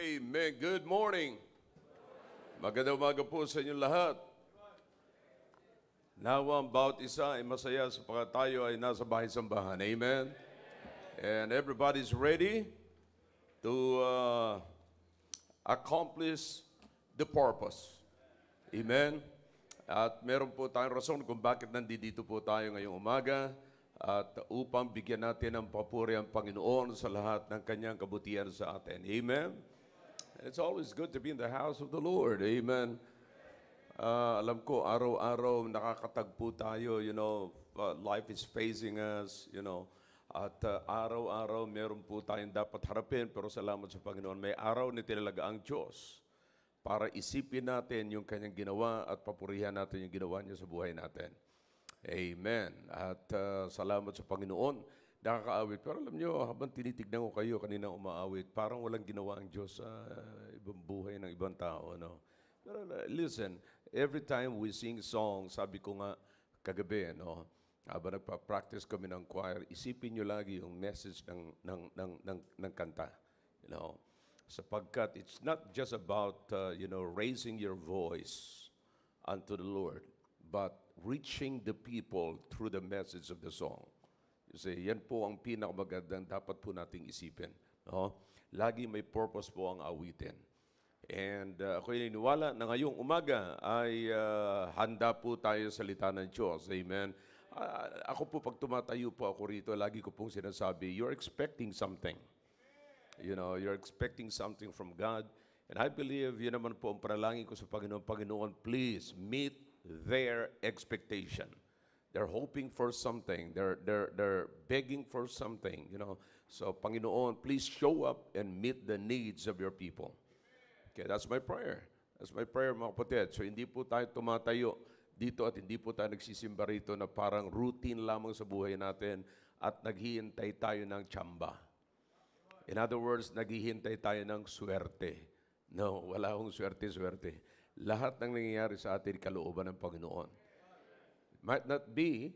Amen. Good morning. Magandang umaga po sa inyong lahat. Nawa ang bawat isa ay masaya sapagkat tayo ay nasa bahay-sambahan. Amen. And everybody's ready to accomplish the purpose. Amen. At meron po tayong rason kung bakit nandito po tayo ngayong umaga at upang bigyan natin ng papuri ang Panginoon sa lahat ng kanyang kabutihan sa atin. Amen. It's always good to be in the house of the Lord. Amen. Alam ko, araw-araw nakakatagpo tayo, life is facing us, at araw-araw meron po tayong dapat harapin, pero salamat sa Panginoon, may araw na tinalaga ang Diyos para isipin natin yung kanyang ginawa at papurihan natin yung ginawa niya sa buhay natin. Amen. At salamat sa Panginoon. Nakakaawit. Pero alam nyo, habang tinitignan ko kayo kanina umaawit, parang walang ginawa ang Diyos sa ibang buhay ng ibang tao. No? Pero listen, every time we sing songs, sabi ko nga kagabi, habang nagpa-practice kami ng choir, isipin nyo lagi yung message ng kanta. Sapagkat it's not just about raising your voice unto the Lord, but reaching the people through the message of the song. Kasi yan po ang pinakamagandang dapat po nating isipin. Lagi may purpose po ang awitin. And ako'y naniniwala na ngayong umaga ay handa po tayo sa salita ng Diyos. Amen. Ako po, pag tumatayo po ako rito, lagi ko pong sinasabi, you're expecting something. You're expecting something from God. And I believe, yun naman po ang panalangin ko sa Panginoon. Panginoon, please meet their expectation. They're hoping for something. They're begging for something, So, Panginoon, please show up and meet the needs of your people. Okay, that's my prayer. That's my prayer, mga kapatid. So, hindi po tayo tumatayo dito at hindi po tayo nagsisimba rito na parang routine lamang sa buhay natin at naghihintay tayo ng tsamba. In other words, naghihintay tayo ng swerte. No, wala akong swerte-swerte. Lahat ng nangyayari sa atin, kalooban ng Panginoon. Might not be,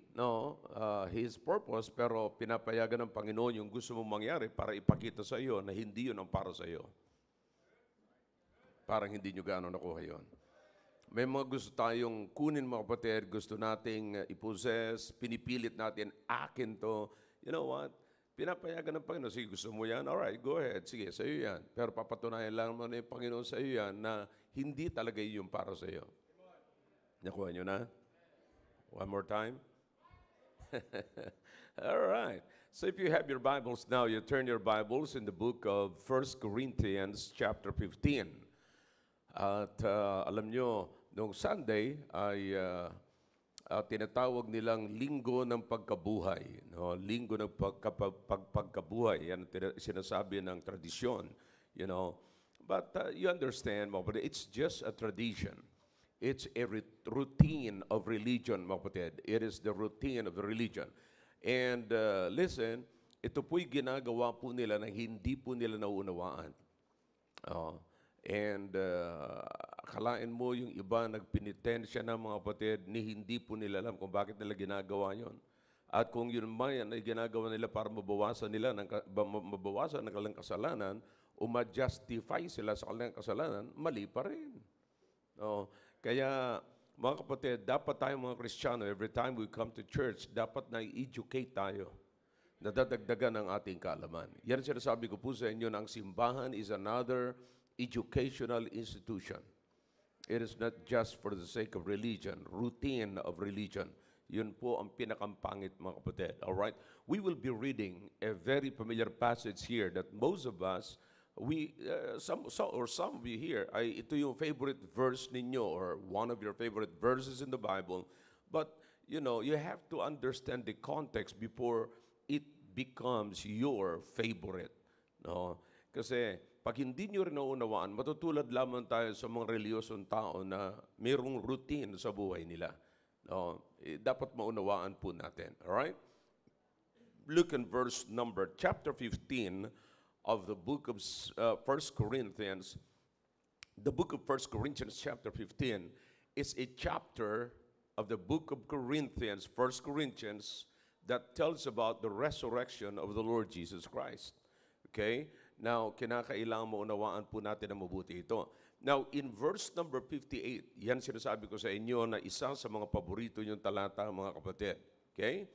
His purpose, pero pinapayagan ng Panginoon yung gusto mong mangyari para ipakita sa iyo na hindi yun ang para sa iyo. Parang hindi nyo gaano nakuha yun. May mga gusto tayong kunin, mga kapatid, gusto nating i-possess, pinipilit natin, akin to. You know what? Pinapayagan ng Panginoon, sige, gusto mo yan? Alright, go ahead. Sige, sa iyo yan. Pero papatunayan lang mo na yung Panginoon sa iyo yan na hindi talaga yung para sa iyo. Nakuha nyo na? One more time. All right. So if you have your Bibles now, you turn your Bibles in the book of 1 Corinthians chapter 15. At alam nyo, noong Sunday ay tinatawag nilang linggo ng pagkabuhay. Linggo ng pagkabuhay. Yan sinasabi ng tradisyon. But you understand, it's just a tradition. It's a routine of religion, mga kapatid. It is the routine of the religion. And listen, ito po'y ginagawa po nila na hindi po nila nauunawaan. Akalain mo yung iba nagpenitensya ng mga kapatid ni hindi po nila alam kung bakit nila ginagawa yon. At kung yun man ay ginagawa nila para mabawasan ng kanilang kasalanan o ma-justify sila sa kanilang kasalanan, mali pa rin. Kaya, mga kapatid, dapat tayo mga Kristiyano, every time we come to church, dapat na-educate tayo. Nadadagdagan ang ating kaalaman. Yan sinasabi ko po sa inyo na ang simbahan is another educational institution. It is not just for the sake of religion, routine of religion. Yun po ang pinakampangit, mga kapatid. Alright? We will be reading a very familiar passage here that most of us some of you here, ito yung favorite verse ninyo or one of your favorite verses in the Bible. But, you have to understand the context before it becomes your favorite. Kasi, pag hindi nyo rin naunawaan, matutulad lamang tayo sa mga reliyosong tao na mayroong routine sa buhay nila. Dapat maunawaan po natin. Alright? Look in verse number, chapter 15, of the book of 1 Corinthians. The book of 1 Corinthians chapter 15 is a chapter of the book of Corinthians, 1 Corinthians, that tells about the resurrection of the Lord Jesus Christ. Okay? Now, kinakailangan maunawaan po natin na mabuti ito. Now, in verse number 58, yan sinasabi ko sa inyo na isa sa mga paborito niyong talata, mga kapatid. Okay?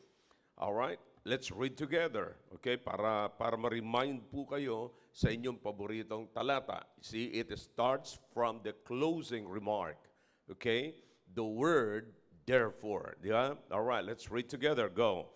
All right? Let's read together. Okay? Para ma-remind po kayo sa inyong paboritong talata. See, it starts from the closing remark. Okay? The word, therefore. Yeah? All right, let's read together. Go.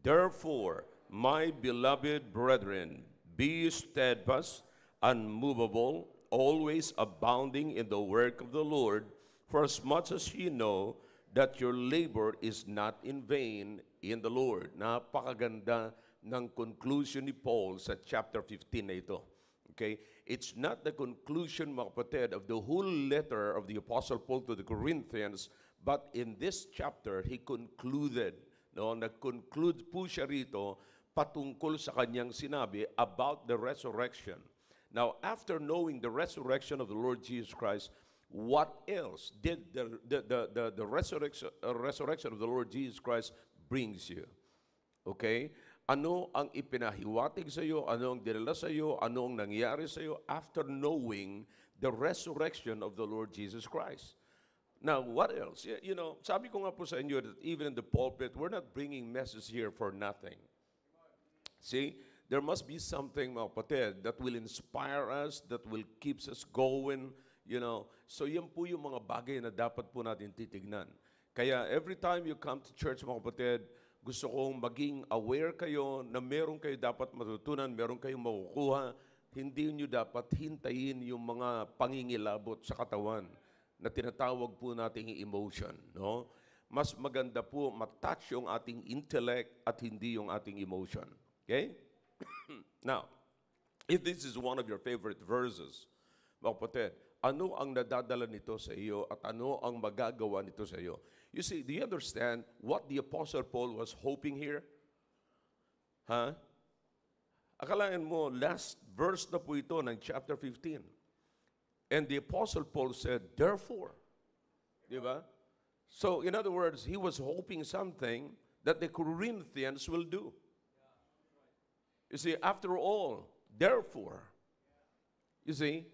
Therefore, my beloved brethren, be steadfast, unmovable, always abounding in the work of the Lord, for as much as ye know that your labor is not in vain in the Lord. Napakaganda ng conclusion ni Paul sa chapter 15 na ito. Okay? It's not the conclusion, mga kapatid, of the whole letter of the Apostle Paul to the Corinthians, but in this chapter, he concluded. No? Nag-conclude po siya rito patungkol sa kanyang sinabi about the resurrection. Now, after knowing the resurrection of the Lord Jesus Christ, what else did the resurrection of the Lord Jesus Christ brings you? Okay? Ano ang ipinahiwatig sa iyo? Ano ang dinala sa iyo? Ano ang nangyari sa iyo after knowing the resurrection of the Lord Jesus Christ? Now, what else? You know, sabi ko nga po sa inyo that even in the pulpit, we're not bringing message here for nothing. See? There must be something, mga kapatid, that will inspire us, that will keep us going, you know. So yan po yung mga bagay na dapat po natin titignan. Kaya every time you come to church, mga kapatid, gusto kong maging aware kayo na meron kayo dapat matutunan, meron kayong makukuha. Hindi nyo dapat hintayin yung mga pangingilabot sa katawan na tinatawag po nating emotion. No? Mas maganda po matouch yung ating intellect at hindi yung ating emotion. Okay? Now, if this is one of your favorite verses, mga kapatid, ano ang nadadala nito sa iyo at ano ang magagawa nito sa iyo? You see, do you understand what the Apostle Paul was hoping here? Huh? Akalain mo, last verse na po ito ng chapter 15. And the Apostle Paul said, therefore. Di ba? So, in other words, he was hoping something that the Corinthians will do. You see, after all, therefore, you see,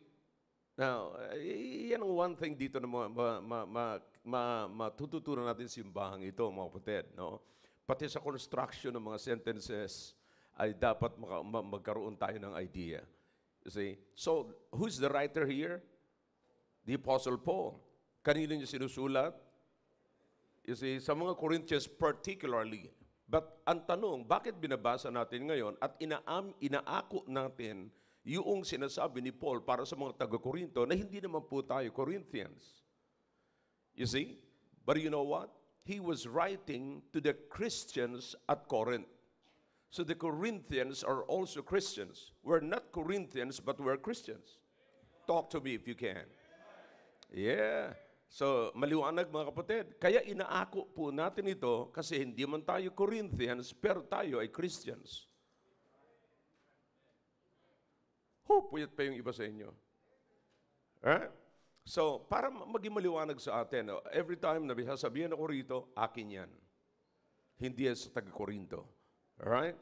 now, yan ang one thing dito na matututunan natin simbahang ito, mga kapatid, no? Pati sa construction ng mga sentences ay dapat magkaroon tayo ng idea. You see? So, who's the writer here? The Apostle Paul. Kanino niya sinusulat? You see, sa mga Corinthians particularly. But ang tanong, bakit binabasa natin ngayon at inaako natin yung sinasabi ni Paul para sa mga taga-Corinto na hindi naman po tayo Corinthians? You see? But you know what? He was writing to the Christians at Corinth. So the Corinthians are also Christians. We're not Corinthians, but we're Christians. Talk to me if you can. Yeah. So, maliwanag mga kapatid. Kaya inaako po natin ito kasi hindi man tayo Corinthians, pero tayo ay Christians. Puyat pa yung iba sa inyo. So, para maging maliwanag sa atin, every time na sasabihin ako rito, akin yan. Hindi yan sa taga-Corinto. Alright?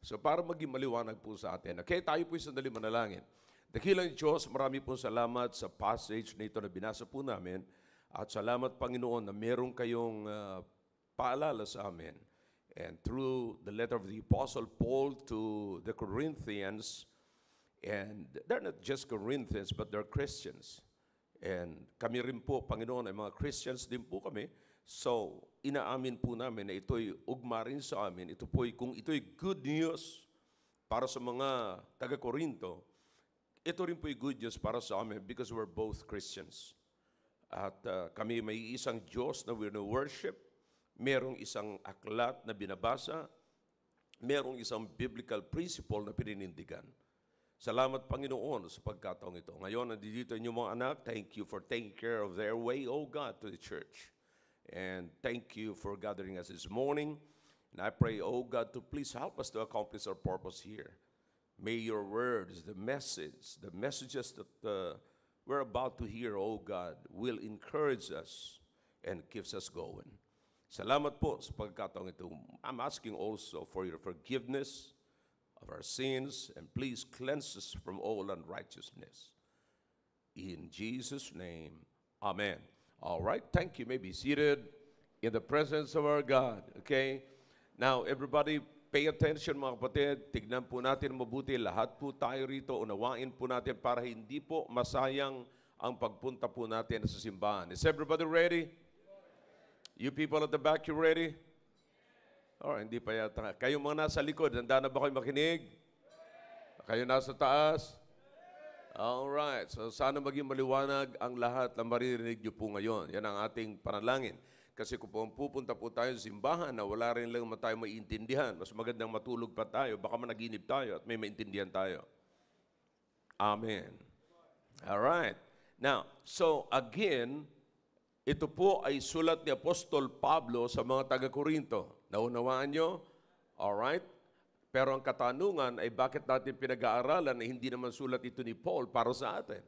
So, para maging maliwanag po sa atin. Okay, tayo po sandali manalangin. Dakilang Diyos, marami po salamat sa passage na ito na binasa po namin. At salamat, Panginoon, na meron kayong paalala sa amin. And through the letter of the Apostle Paul to the Corinthians, and they're not just Corinthians, but they're Christians. And kami rin po, Panginoon, ay mga Christians din po kami. So, inaamin po namin na ito'y ugma rin sa amin. Ito po'y, kung ito'y good news para sa mga taga-Corinto, ito rin po'y good news para sa amin because we're both Christians. At kami may isang Diyos na worship, merong isang aklat na binabasa, merong isang biblical principle na pininindigan. Salamat, Panginoon, sa pagkataong ito. Ngayon, nandito inyong mga anak, thank you for taking care of their way, O God, to the church. And thank you for gathering us this morning. And I pray, O God, to please help us to accomplish our purpose here. May your words, the messages that we're about to hear, oh God, will encourage us and keeps us going. Salamat po sa pagkataong ito. I'm asking also for your forgiveness of our sins, and please cleanse us from all unrighteousness. In Jesus' name, amen. All right, thank you. You may be seated in the presence of our God. Okay? Now, everybody, pay attention mga kapatid. Tignan po natin mabuti. Lahat po tayo rito. Unawain po natin para hindi po masayang ang pagpunta po natin sa simbahan. Is everybody ready? You people at the back, you ready? Or hindi pa yata. Kayong mga nasa likod, handa na ba kayo makinig? Kayo nasa taas? Alright. So sana maging maliwanag ang lahat na maririnig niyo po ngayon. Yan ang ating panalangin. Kasi kung pupunta po tayo sa simbahan na wala rin lang tayo maiintindihan, mas magandang matulog pa tayo, baka managinip tayo at may maintindihan tayo. Amen. Alright. Now, so again, ito po ay sulat ni Apostol Pablo sa mga taga-Korinto. Naunawaan nyo? Alright? Pero ang katanungan ay bakit natin pinag-aaralan na hindi naman sulat ito ni Paul para sa atin?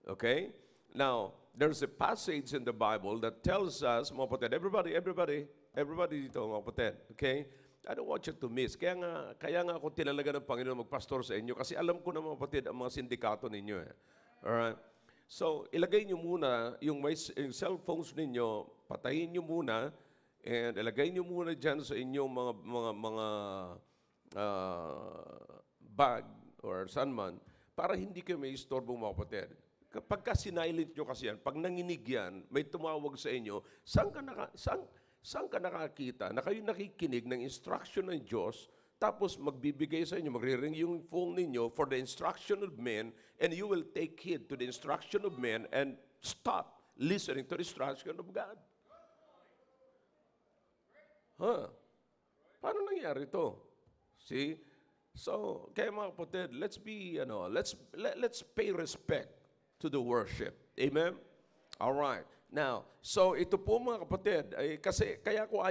Okay? Now, there's a passage in the Bible that tells us, mga kapatid, everybody dito, mga kapatid, okay? I don't want you to miss. Kaya nga ako tinalaga ng Panginoon magpastor sa inyo kasi alam ko na, mga kapatid, ang mga sindikato ninyo. Alright? So, ilagay nyo muna yung cellphones ninyo, patayin nyo muna, and ilagay nyo muna dyan sa inyong mga bag or saan man, para hindi kayo may istorbo mga kapatid. Kapag sinilent nyo kasi yan, pag nanginig yan, may tumawag sa inyo, saan ka nakakita na kayo nakikinig ng instruction ng Diyos, tapos magbibigay sa inyo, magre-ring yung phone ninyo for the instruction of men, and you will take heed to the instruction of men and stop listening to the instruction of God. Paano nangyari ito? See? So, kaya mga kapatid, let's pay respect to the worship. Amen? All right. Now, so ito po mga kapatid, kasi kaya ko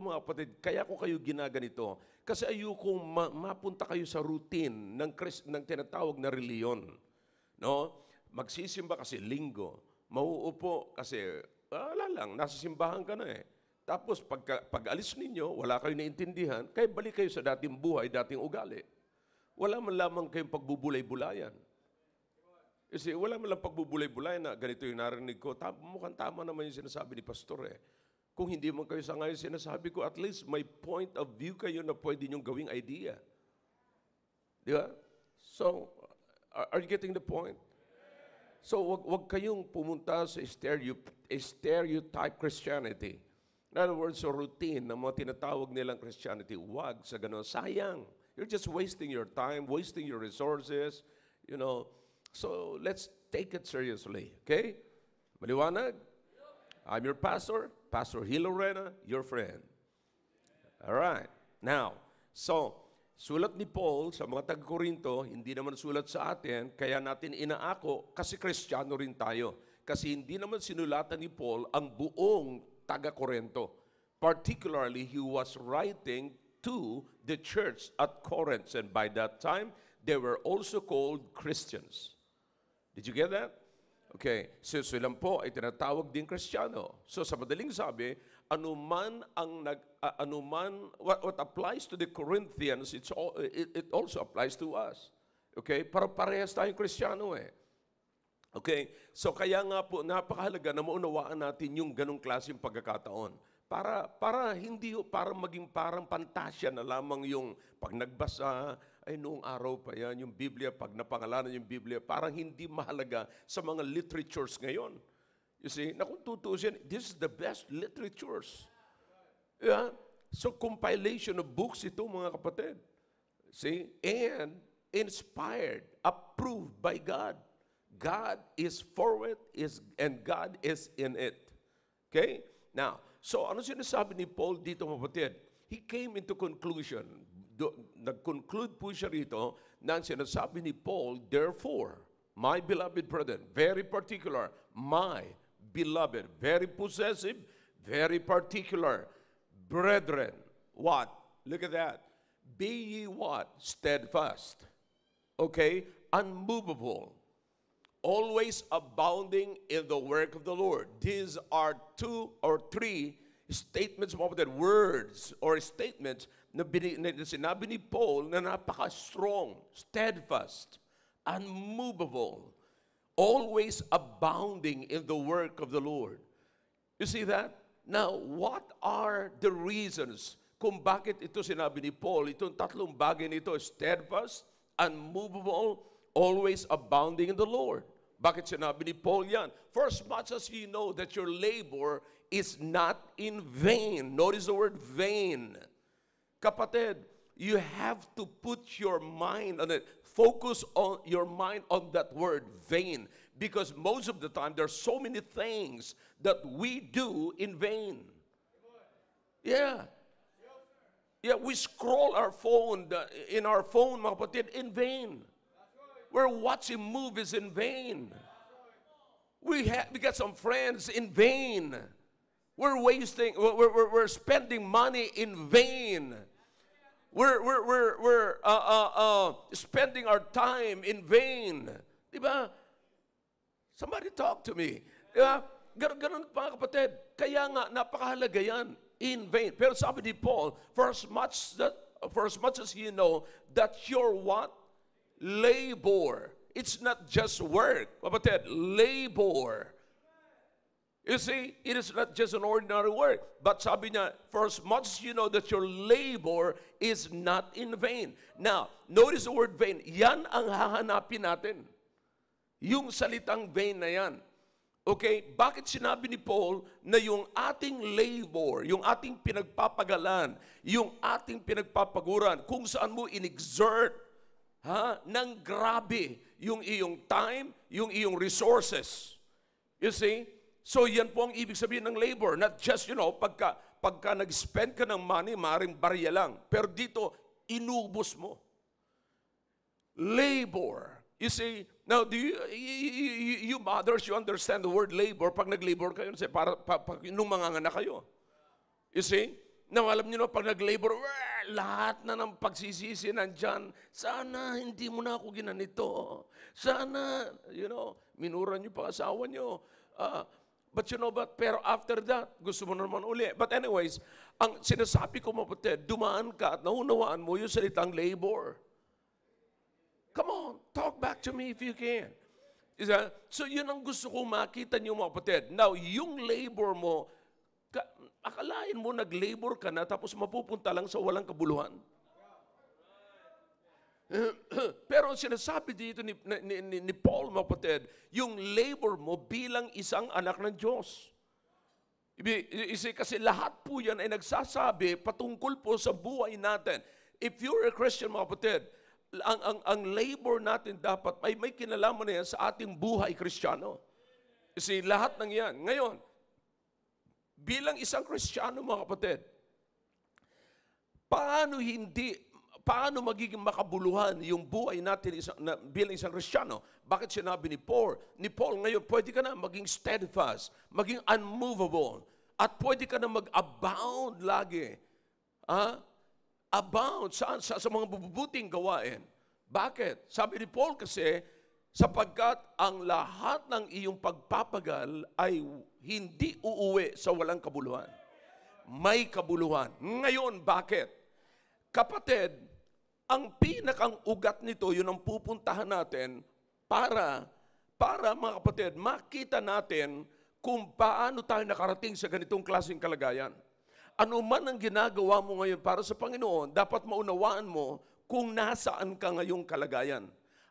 mga kapatid, kaya ko kayo ginaganito, kasi ayoko mapunta kayo sa routine ng tinatawag na reliyon. No? Magsisimba kasi linggo, mauupo kasi, wala lang, nasa simbahan ka na eh. Tapos pag alis ninyo, wala kayo naintindihan, kaya balik kayo sa dating buhay, dating ugali. Wala man lamang kayong pagbubulay-bulayan. Kasi wala man lang pagbubulay-bulayan na ganito yung narinig ko, mukhang tama naman yung sinasabi ni Pastor eh. Kung hindi man kayo sa ngayon sinasabi ko, at least may point of view kayo na pwede niyong gawing idea. Di ba? So, are you getting the point? So, wag kayong pumunta sa stereotype Christianity. In other words, so routine ng mga tinatawag nilang Christianity, wag sa ganun. Sayang. You're just wasting your time, wasting your resources, you know. So, let's take it seriously. Okay? Maliwanag? I'm your pastor, Pastor Hilo Rena, your friend. All right. Now, so, sulat ni Paul sa mga taga-Korinto, hindi naman sulat sa atin, kaya natin inaako kasi Kristiyano rin tayo. Kasi hindi naman sinulatan ni Paul ang buong taga-Korinto. Particularly, he was writing to the church at Corinth. And by that time, they were also called Christians. Did you get that? Okay. So silang po ay tinatawag din Kristiyano. So sa madaling sabi, what applies to the Corinthians, it also applies to us. Okay? Para parehas tayong Kristiyano eh. Okay? So kaya nga po, napakahalaga na maunawaan natin yung ganong klaseng pagkakataon. Para maging parang pantasya na lamang yung pag nagbasa, ay noong araw pa yan, yung Biblia, pag napangalanan yung Biblia, parang hindi mahalaga sa mga literatures ngayon. You see, na kung tutusin, this is the best literatures. Yeah? So compilation of books ito mga kapatid. See? And inspired, approved by God. God is for it, and God is in it. Okay? Now, so ano sinasabi ni Paul dito mga kapatid? He came into conclusion. Nag-conclude po siya rito na sinasabi ni Paul, therefore, my beloved brethren, very particular, my beloved, very possessive, very particular, brethren, what? Look at that. Be ye what? Steadfast. Okay? Unmovable. Always abounding in the work of the Lord. These are 2 or 3 statements, mga kapatid, words or statements na sinabi ni Paul na napaka-strong, steadfast, unmovable, always abounding in the work of the Lord. You see that? Now, what are the reasons kung bakit ito sinabi ni Paul? Itong tatlong bagay nito, steadfast, unmovable, always abounding in the Lord. Bakit sinabi ni Paul yan? For as much as you know that your labor is not in vain. Notice the word vain. Kapatid, you have to put your mind on it. Focus on your mind on that word, vain. Because most of the time, there are so many things that we do in vain. Yeah. Yeah, we scroll our phone, in our phone, mga kapatid, in vain. We're watching movies in vain. We got some friends in vain. We're wasting, we're spending money in vain. We're spending our time in vain. Diba? Somebody talk to me. Diba? Ganun mga kapatid. Kaya nga, napakahalaga yan. In vain. Pero sabi ni Paul, for as much as you know that your what? Labor. It's not just work. Kapatid, labor. You see, it is not just an ordinary work. But sabi niya, for as much as you know that your labor is not in vain. Now, notice the word vain. Yan ang hahanapin natin. Yung salitang vain na yan. Okay, bakit sinabi ni Paul na yung ating labor, yung ating pinagpapagalan, yung ating pinagpapaguran, kung saan mo inexert ng grabe yung iyong time, yung iyong resources. You see? So yan po ang ibig sabihin ng labor. Not just, pagka nag-spend ka ng money, maaaring barya lang. Pero dito, inubos mo. Labor. You see, now, do you mothers, you understand the word labor? Pag nag-labor kayo, nung manganganak kayo. You see? Now, alam niyo pag nag-labor, lahat na ng pagsisisi nandyan, sana hindi mo na ako ginanito. Sana, minura niyo pa asawa niyo. But pero after that, gusto mo naman uli. But anyways, ang sinasabi ko mapatid, dumaan ka at naunawaan mo yung salitang labor. Come on, talk back to me if you can. So yun ang gusto kong makita niyo mga kapatid. Now, yung labor mo, akalain mo nag-labor ka na tapos mapupunta lang sa walang kabuluhan. Pero sinasabi dito ni Paul mga kapatid, yung labor mo bilang isang anak ng Diyos. Kasi lahat po yan ay nagsasabi patungkol po sa buhay natin. If you're a Christian mga kapatid, ang labor natin dapat ay may kinalaman na yan sa ating buhay Kristiyano. Kasi lahat ng yan. Ngayon, bilang isang Kristiyano mga kapatid, paano magiging makabuluhan yung buhay natin bilang isang Kristiyano? Bakit sinabi ni Paul ngayon, pwede ka na maging steadfast, maging unmovable, at pwede ka na mag-abound lagi. Abound sa mga bubuting gawain. Bakit? Sabi ni Paul kasi, sapagkat ang lahat ng iyong pagpapagal ay hindi uuwi sa walang kabuluhan. May kabuluhan. Ngayon, bakit? Kapatid, ang pinakang ugat nito, yun ang pupuntahan natin para mga kapatid, makita natin kung paano tayo nakarating sa ganitong klaseng kalagayan. Ano man ang ginagawa mo ngayon para sa Panginoon, dapat maunawaan mo kung nasaan ka ngayong kalagayan.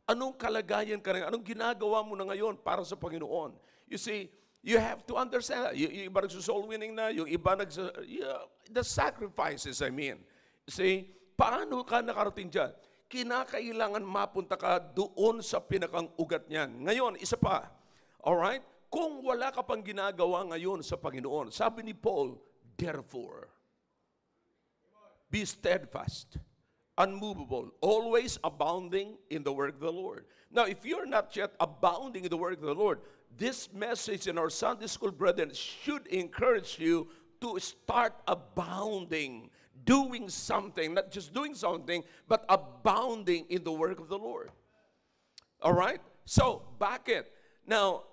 Anong kalagayan ka ngayon? Anong ginagawa mo na ngayon para sa Panginoon? You see, you have to understand that. Yung iba nagsusoul winning na, yung iba the sacrifices, I mean. You see, paano ka nakarating dyan? Kinakailangan mapunta ka doon sa pinakang ugat niyan. Ngayon, isa pa. Alright? Kung wala ka pang ginagawa ngayon sa Panginoon, sabi ni Paul, therefore, be steadfast, unmovable, always abounding in the work of the Lord. Now, if you're not yet abounding in the work of the Lord, this message in our Sunday school brethren should encourage you to start abounding, doing something, not just doing something, but abounding in the work of the Lord. All right? So, bakit? Now,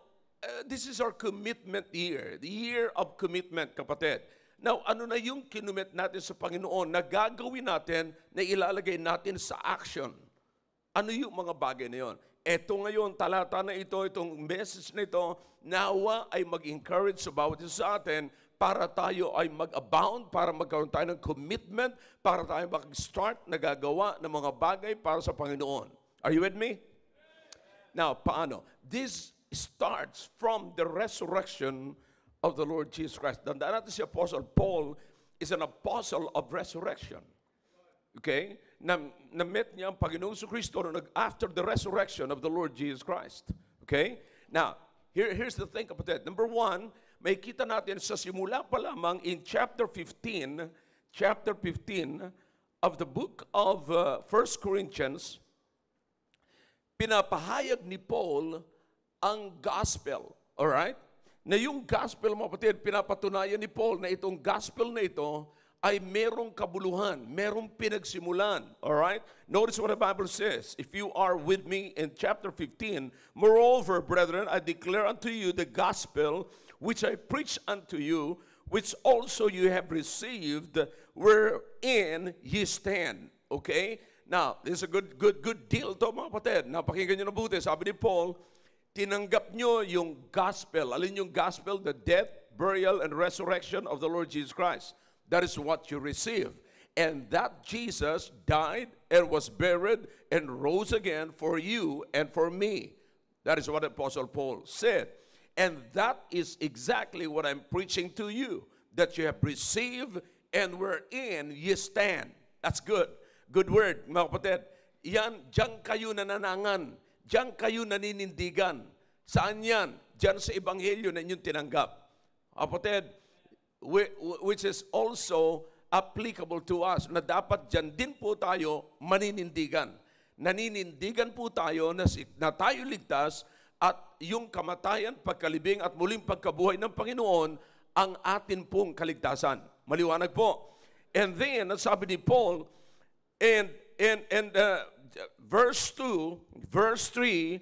this is our commitment year, the year of commitment, kapatid. Now, ano na yung kinumit natin sa Panginoon na gagawin natin, na ilalagay natin sa action? Ano yung mga bagay na yun? Ito ngayon, talata na ito, itong message na ito, nawa ay mag-encourage sa bawat isa sa atin para tayo ay mag-abound, para magkaroon tayo ng commitment, para tayo mag-start na gagawa ng mga bagay para sa Panginoon. Are you with me? Now, paano? This starts from the resurrection of the Lord Jesus Christ. Tandaan natin si Apostle Paul is an apostle of resurrection. Okay? Na-meet niya ang Panginoong Kristo after the resurrection of the Lord Jesus Christ. Okay? Now, here's the thing, kapatid. Number one, may kita natin sa simula pa lamang in chapter 15 of the book of 1 Corinthians, pinapahayag ni Paul ang gospel. Alright? Na yung gospel, mga kapatid, pinapatunayan ni Paul na itong gospel na ito ay merong kabuluhan, merong pinagsimulan. Alright? Notice what the Bible says. If you are with me in chapter 15, moreover, brethren, I declare unto you the gospel which I preach unto you, which also you have received, wherein ye stand. Okay? Now, this is a good deal to, mga kapatid. Napakinggan nyo na buti. Sabi ni Paul, tinanggap nyo yung gospel. Alin yung gospel? The death, burial, and resurrection of the Lord Jesus Christ. That is what you receive. And that Jesus died and was buried and rose again for you and for me. That is what Apostle Paul said. And that is exactly what I'm preaching to you, that you have received and wherein you stand. That's good. Good word, mga kapatid. Yan, diyan kayo nananangan. Diyan kayo naninindigan. Saan yan? Diyan sa Ebanghelyo na inyong tinanggap. Kapatid, which is also applicable to us, na dapat dyan din po tayo maninindigan. Naninindigan po tayo na tayo ligtas at yung kamatayan, pagkalibing at muling pagkabuhay ng Panginoon ang atin pong kaligtasan. Maliwanag po. And then, sabi ni Paul, and verse 2, verse 3,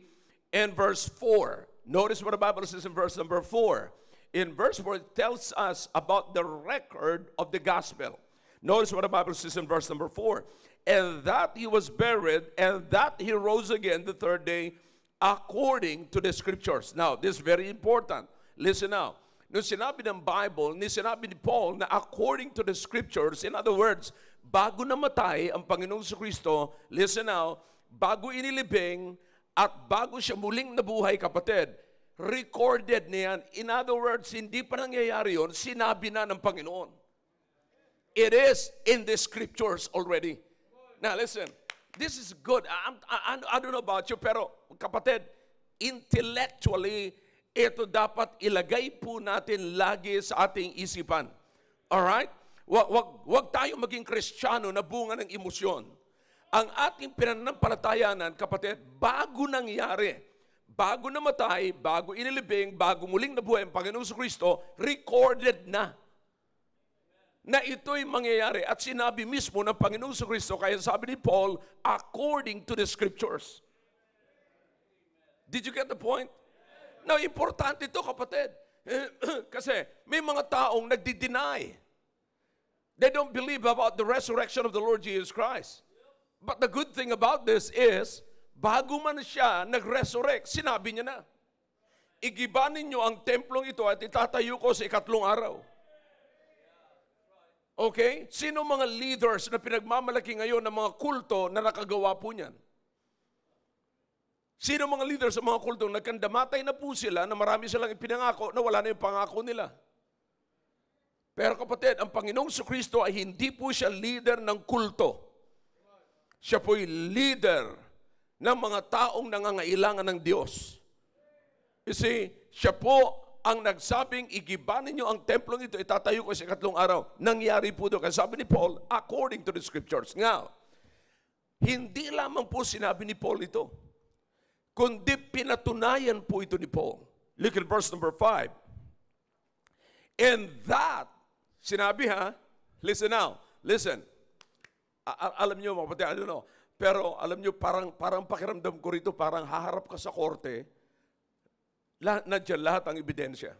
and verse 4. Notice what the Bible says in verse number 4. In verse 4, it tells us about the record of the gospel. Notice what the Bible says in verse number 4. And that he was buried, and that he rose again the third day, according to the scriptures. Now, this is very important. Listen now. Nung sinabi ng Bible, sinabi ni Paul na according to the scriptures, in other words, bago namatay ang Panginoong Kristo, listen now, bago inilibing at bago siya muling nabuhay, kapatid, recorded niyan. In other words, hindi pa nangyayari yun, sinabi na ng Panginoon. It is in the scriptures already. Now listen, this is good. I don't know about you, pero kapatid, intellectually, ito dapat ilagay po natin lagi sa ating isipan. Alright? Wag tayo maging Kristiyano na bunga ng emosyon. Ang ating pinanampalatayanan, kapatid, bago nangyari, bago namatay, bago inilibing, bago muling nabuhay ang Panginoong Kristo, recorded na ito'y mangyayari. At sinabi mismo ng Panginoong Kristo, kaya sabi ni Paul, according to the scriptures. Did you get the point? Now, importante ito, kapatid. Kasi may mga taong nagdi-deny. They don't believe about the resurrection of the Lord Jesus Christ. But the good thing about this is, bago man siya nag-resurrect, sinabi niya na, igibanin niyo ang templong ito at itatayo ko sa ikatlong araw. Okay? Sino mga leaders na pinagmamalaki ngayon ng mga kulto na nakagawa po niyan? Sino mga leaders sa mga kulto nagkandamatay na po sila na marami silang ipinangako na wala na yung pangako nila? Pero kapatid, ang Panginoong Kristo ay hindi po siya leader ng kulto. Siya po'y leader ng mga taong nangangailangan ng Diyos. You see, siya po ang nagsabing, igibanin niyo ang templong ito, itatayo ko sa ikatlong araw. Nangyari po doon. Kasi sabi ni Paul, according to the scriptures. Nga, hindi lamang po sinabi ni Paul ito, kundi pinatunayan po ito ni Paul. Look at verse number 5. And that, sinabi listen now, listen. Alam niyo mga kapatid, I don't know, pero alam niyo, parang pakiramdam ko rito, parang haharap ka sa korte, nandiyan lahat ang ebidensya.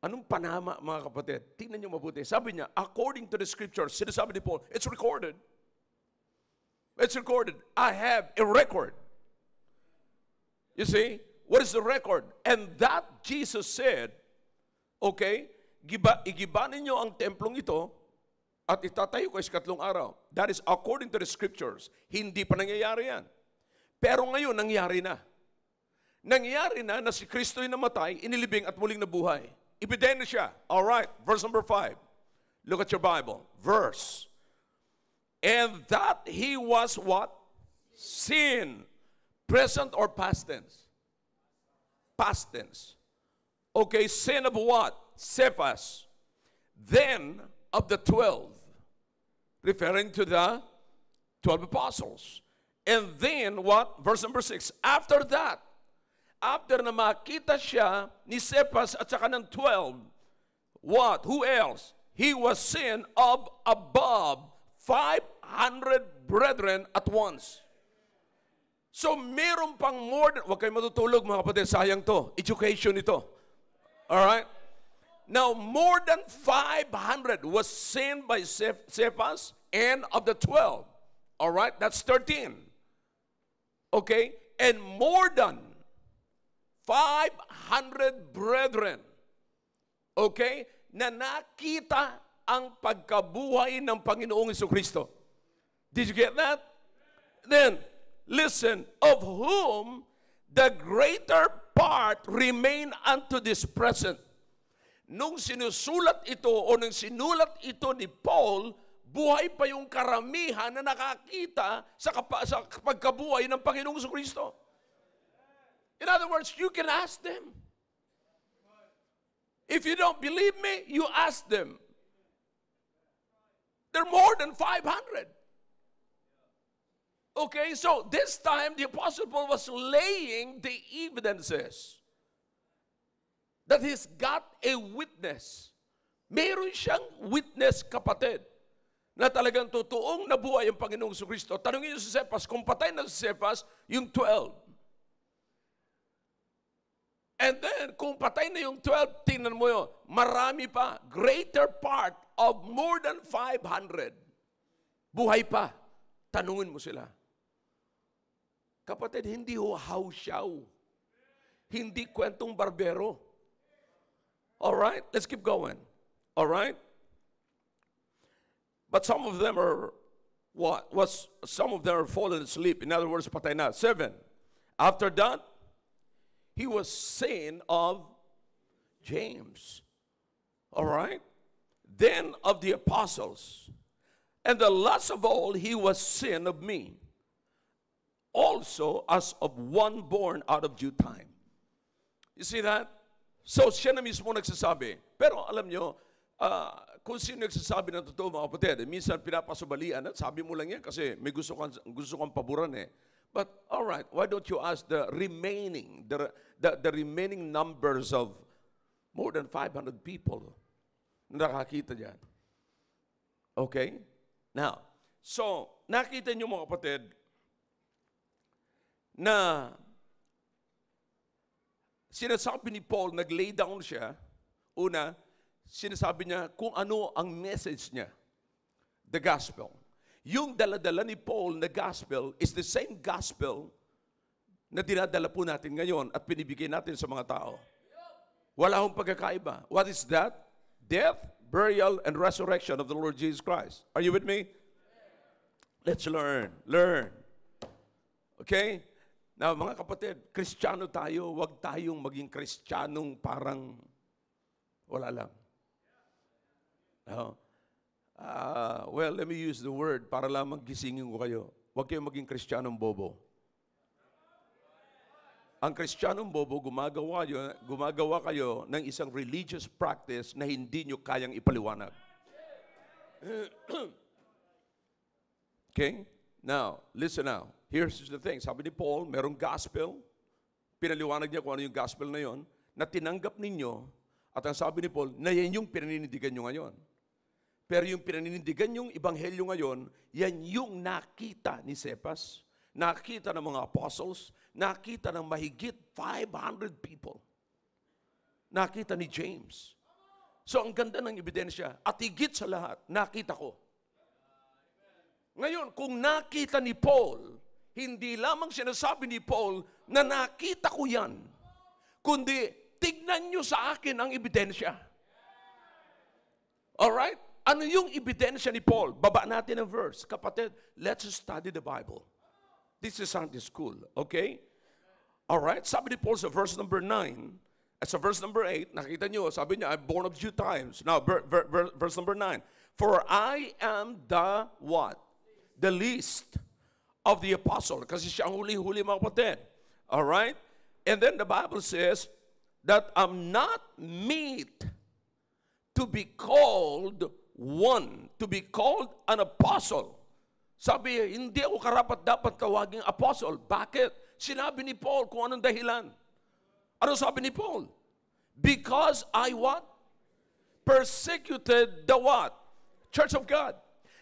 Anong panama, mga kapatid? Tingnan niyo mabuti. Sabi niya, according to the scriptures, sinasabi ni Paul, it's recorded. It's recorded. I have a record. You see? What is the record? And that Jesus said, okay, igibanin niyo ang templong ito at itatayo ko sa ikatlong araw. That is according to the scriptures. Hindi pa nangyayari yan. Pero ngayon, nangyari na. Nangyari na si Kristo'y namatay, inilibing at muling nabuhay. Ebidensya siya. All right, verse number 5. Look at your Bible. Verse. And that he was what? Sin. Present or past tense? Past tense. Okay, sin of what? Cephas. Then of the 12. Referring to the 12 apostles. And then what? Verse number 6. After that, after na makita siya ni Cephas at saka ng 12, what? Who else? He was seen of above 500 brethren at once. So, meron pang more than, huwag kayo matutulog mga kapatid, sayang to. Education ito. Alright? Now, more than 500 was seen by Cephas and of the 12. Alright? That's 13. Okay? And more than 500 brethren. Okay? Na nakita ang pagkabuhay ng Panginoong Jesucristo. Did you get that? Then, listen, of whom the greater part remain unto this present. Nung sinusulat ito o nung sinulat ito ni Paul, buhay pa yung karamihan na nakakita sa pagkabuhay ng Panginoong Jesucristo. In other words, you can ask them. If you don't believe me, you ask them. They're more than 500. Okay, so this time the Apostle Paul was laying the evidences that he's got a witness. Meron siyang witness, kapatid, na talagang totoong nabuhay ang Panginoong Jesucristo. Tanungin niyo si Cephas, kung patay na si Cephas, yung 12. And then, kung patay na yung 12, tingnan mo yun, marami pa, greater part of more than 500, buhay pa. Tanungin mo sila. Kapatid, hindi ho hausyaw. Hindi kwentong barbero. Alright, let's keep going. Alright? But some of them are, some of them are fallen asleep. In other words, patay na. 7. After that, he was seen of James. Alright? Then of the apostles. And the last of all, he was seen of me. Also as of one born out of due time. You see that? So, siya na mismo nagsasabi. Pero alam nyo, kung sino nagsasabi ng totoo, mga kapatid, minsan pinapasubalian at sabi mo lang yan kasi may gusto kang paboran eh. But, all right, why don't you ask the remaining, the remaining numbers of more than 500 people na nakakita dyan? Okay? Now, so, nakita nyo mga kapatid, na sinasabi ni Paul, nag-lay down siya, una, sinasabi niya kung ano ang message niya, the gospel. Yung dala-dala ni Paul na gospel is the same gospel na dinadala po natin ngayon at pinibigay natin sa mga tao. Wala akong pagkakaiba. What is that? Death, burial, and resurrection of the Lord Jesus Christ. Are you with me? Let's learn. Learn. Okay? Now, mga kapatid, Kristiyano tayo, huwag tayong maging Kristiyanong parang wala lang. No? Well, let me use the word para lamang gisingin ko kayo. Huwag kayong maging Kristiyanong bobo. Ang Kristiyanong bobo, gumagawa kayo ng isang religious practice na hindi nyo kayang ipaliwanag. Okay? Now, listen now. Here's the thing. Sabi ni Paul, merong gospel. Pinaliwanag niya kung ano yung gospel na yon, na tinanggap ninyo. At ang sabi ni Paul, na yan yung pinaninindigan nyo ngayon. Pero yung pinaninindigan yung ebanghelyo ngayon, yan yung nakita ni Cephas, nakita ng mga apostles, nakita ng mahigit 500 people. Nakita ni James. So ang ganda ng ebidensya. At higit sa lahat, nakita ko. Ngayon, kung nakita ni Paul, hindi lamang sinasabi ni Paul na nakita ko yan, kundi tignan nyo sa akin ang ebidensya. Alright? Ano yung ebidensya ni Paul? Baba natin ang verse. Kapatid, let's study the Bible. This is Sunday school, okay? Alright? Sabi ni Paul sa verse number 9, at sa verse number 8, nakita nyo, sabi niya, I'm born of few times. Now, verse number 9. For I am the what? The least of the apostle. Kasi siya ang huli-huli mga kapatid. Alright? And then the Bible says that I'm not meet to be called one, to be called an apostle. Sabi, hindi ako karapat dapat tawaging apostle. Bakit? Sinabi ni Paul kung anong dahilan. Ano sabi ni Paul? Because I what? Persecuted the what? Church of God.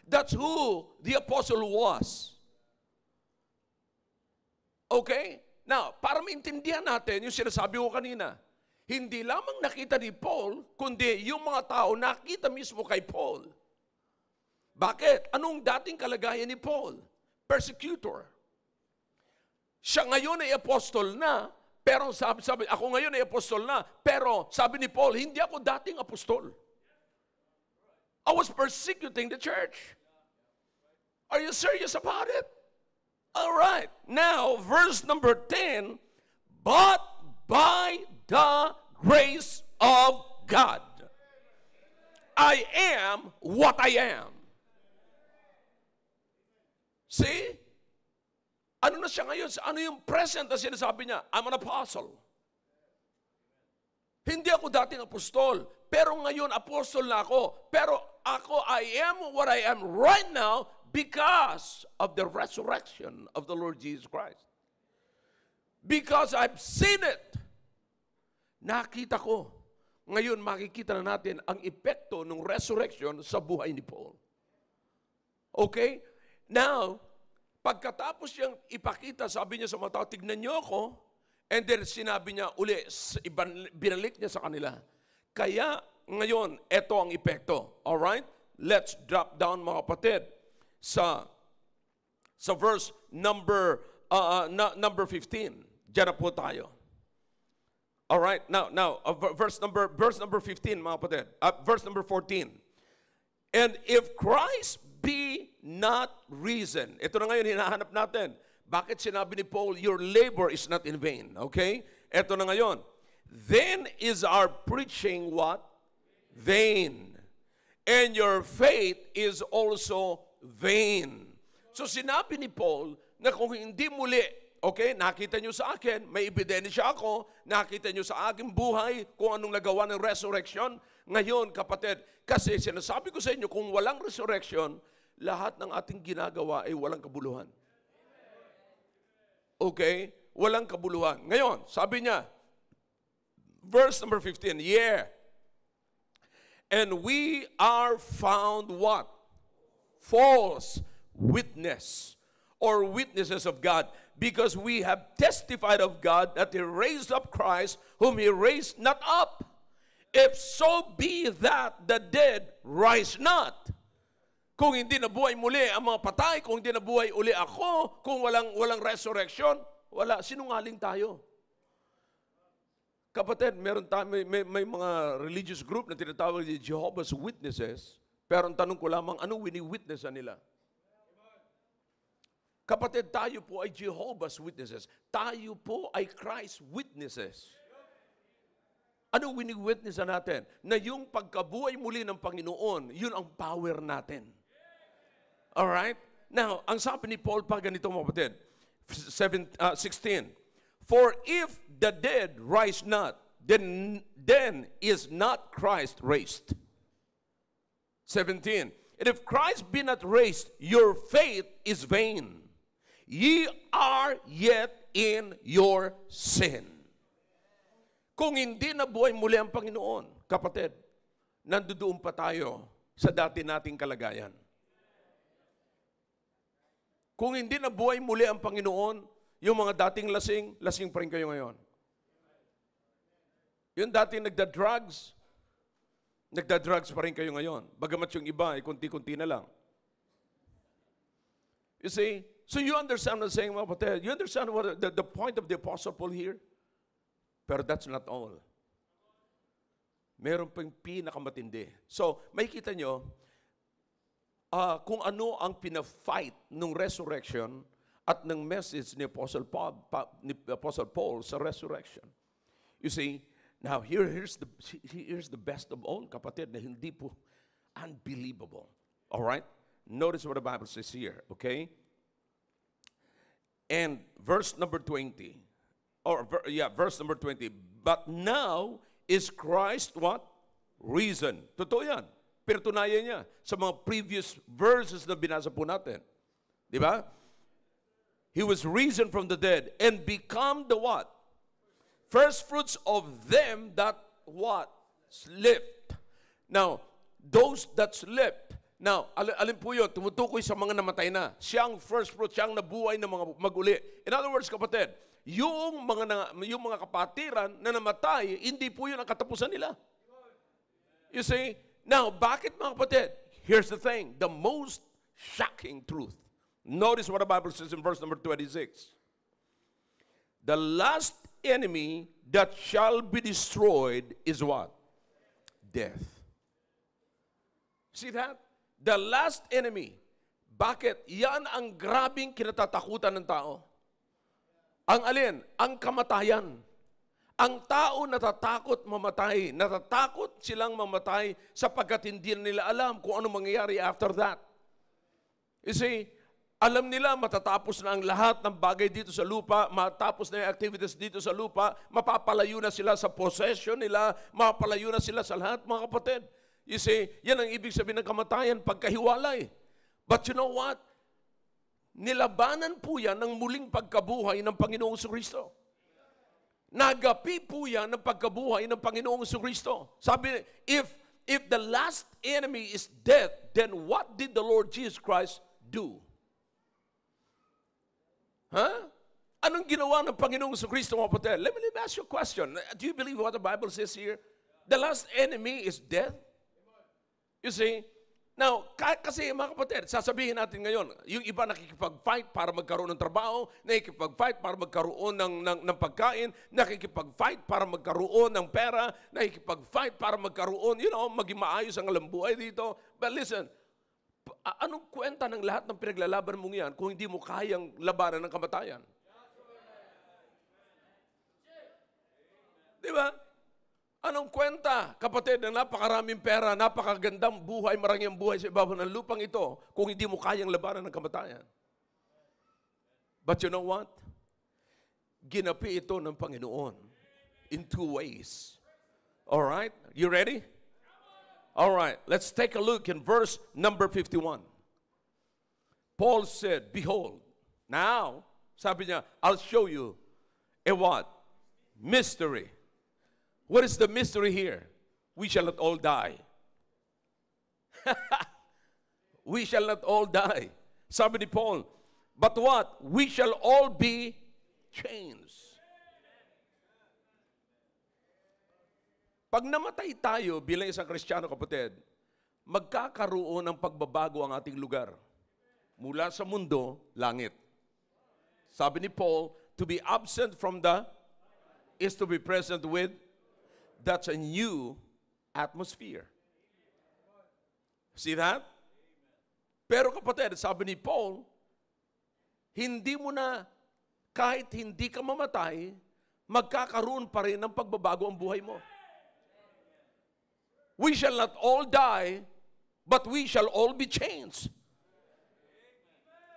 That's who the apostle was. Okay? Now, para maintindihan natin yung sinasabi ko kanina, hindi lamang nakita ni Paul, kundi yung mga tao nakita mismo kay Paul. Bakit? Anong dating kalagayan ni Paul? Persecutor. Siya ngayon ay apostol na, pero sabi, ako ngayon ay apostol na, pero sabi ni Paul, hindi ako dating apostol. I was persecuting the church. Are you serious about it? All right. Now, verse number 10, but by the grace of God, I am what I am. See? Ano na siya ngayon? Ano yung present na sinasabi niya? I'm an apostle. Hindi ako dating apostol, pero ngayon apostol na ako. Pero ako, I am what I am right now because of the resurrection of the Lord Jesus Christ. Because I've seen it. Nakita ko. Ngayon, makikita na natin ang epekto ng resurrection sa buhay ni Paul. Okay? Now, pagkatapos siyang ipakita, sabi niya sa mga tao, tignan niyo ako. And then sinabi niya uli, binalik niya sa kanila. Kaya, ngayon, ito ang epekto. Alright? Let's drop down mga kapatid sa verse number 15. Diyan na po tayo. All right, now verse number 15 mga kapatid. Verse number 14. And if Christ be not risen. Ito na ngayon hinahanap natin. Bakit sinabi ni Paul, your labor is not in vain? Okay? Ito na ngayon. Then is our preaching what? Vain. And your faith is also vain. So sinabi ni Paul na kung hindi muli, okay, nakita nyo sa akin, may ebidensya ako, nakita nyo sa aking buhay kung anong nagawa ng resurrection. Ngayon, kapatid, kasi sinasabi ko sa inyo, kung walang resurrection, lahat ng ating ginagawa ay walang kabuluhan. Okay? Walang kabuluhan. Ngayon, sabi niya, verse number 15, yeah. And we are found what? False witness or witnesses of God, because we have testified of God that He raised up Christ, whom He raised not up. If so be that the dead rise not. Kung hindi nabuhay muli ang mga patay, kung hindi nabuhay uli ako, kung walang resurrection, wala, sinungaling tayo. Kapatid, may mga religious group na tinatawag ni Jehovah's Witnesses, pero ang tanong ko lamang, anong wini-witnessan nila? Kapatid, tayo po ay Jehovah's Witnesses. Tayo po ay Christ's Witnesses. Anong wini-witnessan natin? Na yung pagkabuhay muli ng Panginoon, yun ang power natin. Alright? Now, ang sabi ni Paul pa ganito mga kapatid, 16, for if the dead rise not, then is not Christ raised. 17, and if Christ be not raised, your faith is vain. Ye are yet in your sin. Kung hindi nabuhay muli ang Panginoon, kapatid, nandoon pa tayo sa dati nating kalagayan. Kung hindi nabuhay muli ang Panginoon, yung mga dating lasing, lasing pa rin kayo ngayon. Yung dating nagda-drugs, Nagda-drugs pa rin kayo ngayon. Bagamat yung iba ay kunti-kunti na lang. You see? So you understand what I'm saying, mga kapatid? You understand what the point of the Apostle Paul here? Pero that's not all. Meron pang pinakamatindi. So, makikita nyo, kung ano ang pina-fight ng resurrection at ng message ni Apostle Paul sa resurrection. You see, now here's the best of all, kapatid, na hindi po unbelievable. All right? Notice what the Bible says here, okay? And verse number 20, verse number 20, but now is Christ what? Reason. Totoo yan. Pero tunayan niya sa mga previous verses na binasa po natin. Di ba? He was risen from the dead and become the what? First fruits of them that what? Slept. Now, those that slept. Now, alin po yun? Tumutukoy sa mga namatay na. Siyang first fruit, siyang nabuhay ng mga maguli. In other words, kapatid, yung mga kapatiran na namatay, hindi po yun ang katapusan nila. You see? Now, bakit mga kapatid? Here's the thing. The most shocking truth. Notice what the Bible says in verse number 26. The last enemy that shall be destroyed is what? Death. See that? The last enemy. Bakit? Yan ang grabing kinatatakutan ng tao. Ang alin? Ang kamatayan. Ang tao natatakot mamatay. Natatakot silang mamatay sapagkat hindi nila alam kung ano mangyayari after that. You see, alam nila matatapos na ang lahat ng bagay dito sa lupa, matapos na yung activities dito sa lupa, mapapalayo na sila sa possession nila, mapapalayo na sila sa lahat, mga kapatid. You see, yan ang ibig sabihin ng kamatayan, pagkahiwalay. But you know what? Nilabanan po yan ng muling pagkabuhay ng Panginoong Kristo. Nagapi po yan ng pagkabuhay ng Panginoong Kristo. Sabi, if the last enemy is death, then what did the Lord Jesus Christ do? Huh? Anong ginawa ng Panginoong Kristo, mga kapatid? Let me ask you a question. Do you believe what the Bible says here? The last enemy is death? You see? Now, kasi mga kapatid, sasabihin natin ngayon, yung iba nakikipag-fight para magkaroon ng trabaho, nakikipag-fight para magkaroon ng pagkain, nakikipag-fight para magkaroon ng pera, nakikipag-fight para magkaroon, maging maayos ang buhay dito. But listen, anong kwenta ng lahat ng pinaglalaban mong yan kung hindi mo kayang labanan ng kamatayan? Di ba? Anong kwenta, kapatid, na napakaraming pera, napakagandang buhay, marangyang buhay sa ibabaw ng lupang ito kung hindi mo kayang labanan ng kamatayan? But you know what? Ginapi ito ng Panginoon in two ways. All right? You ready? All right. Let's take a look in verse number 51. Paul said, behold, now, sabi niya, I'll show you a what? Mystery. What is the mystery here? We shall not all die. We shall not all die. Sabi ni Paul, but what? We shall all be changed. Pag namatay tayo bilang isang Kristiyano, kapatid, magkakaroon ng pagbabago ang ating lugar. Mula sa mundo, langit. Sabi ni Paul, to be absent from the is to be present with. That's a new atmosphere. See that? Pero kapatid, sabi ni Paul, hindi mo na, kahit hindi ka mamatay, magkakaroon pa rin ng pagbabago ang buhay mo. We shall not all die, but we shall all be changed.